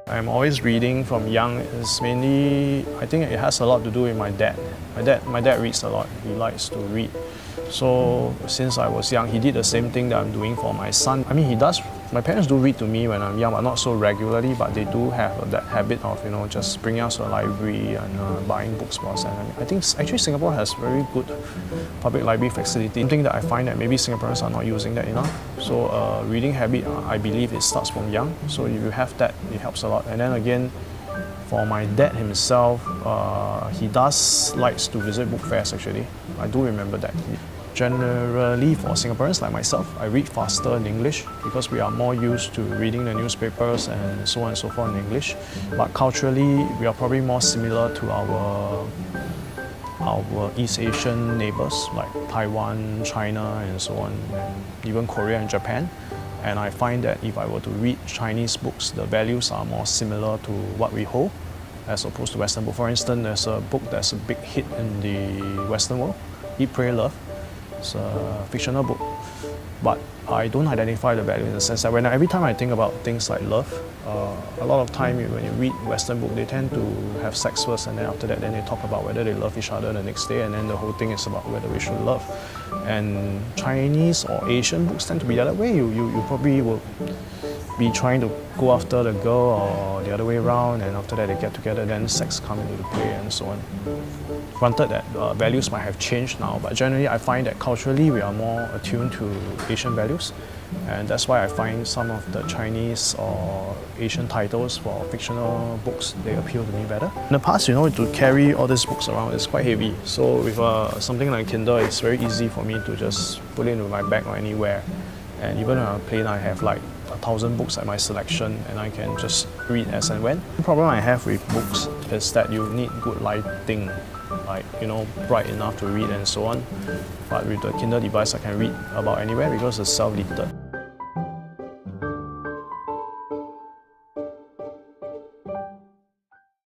I'm always reading from young. It's mainly, I think it has a lot to do with my dad. My dad reads a lot. He likes to read. So since I was young, he did the same thing that I'm doing for my son. I mean, he does. My parents do read to me when I'm young, but not so regularly. But they do have that habit of, just bringing us to a library and buying books for us. And I think actually Singapore has very good public library facility. Something that I find that maybe Singaporeans are not using that enough. So reading habit, I believe it starts from young. So if you have that, it helps a lot. And then again, for my dad himself, he does likes to visit book fairs actually. I do remember that. Generally for Singaporeans like myself, I read faster in English because we are more used to reading the newspapers and so on and so forth in English. But culturally, we are probably more similar to our East Asian neighbors like Taiwan, China and so on, and even Korea and Japan. And I find that if I were to read Chinese books, the values are more similar to what we hold as opposed to Western books. For instance, there's a book that's a big hit in the Western world, Eat, Pray, Love. It's a fictional book, but I don't identify the value in the sense that every time I think about things like love, a lot of time when you read Western book, they tend to have sex first, and then after that, then they talk about whether they love each other the next day, and then the whole thing is about whether we should love. And Chinese or Asian books tend to be the other way. You probably will be trying to go after the girl or the other way around, and after that they get together, then sex comes into the play and so on. Granted that values might have changed now, but generally I find that culturally we are more attuned to Asian values, and that's why I find some of the Chinese or Asian titles for fictional books, they appeal to me better. In the past, to carry all these books around is quite heavy, so with something like Kindle, it's very easy for me to just put it into my bag or anywhere. And even on a plane, I have like 1,000 books at my selection, and I can just read as and when. The problem I have with books is that you need good lighting, like bright enough to read and so on. But with the Kindle device, I can read about anywhere because it's self-lit.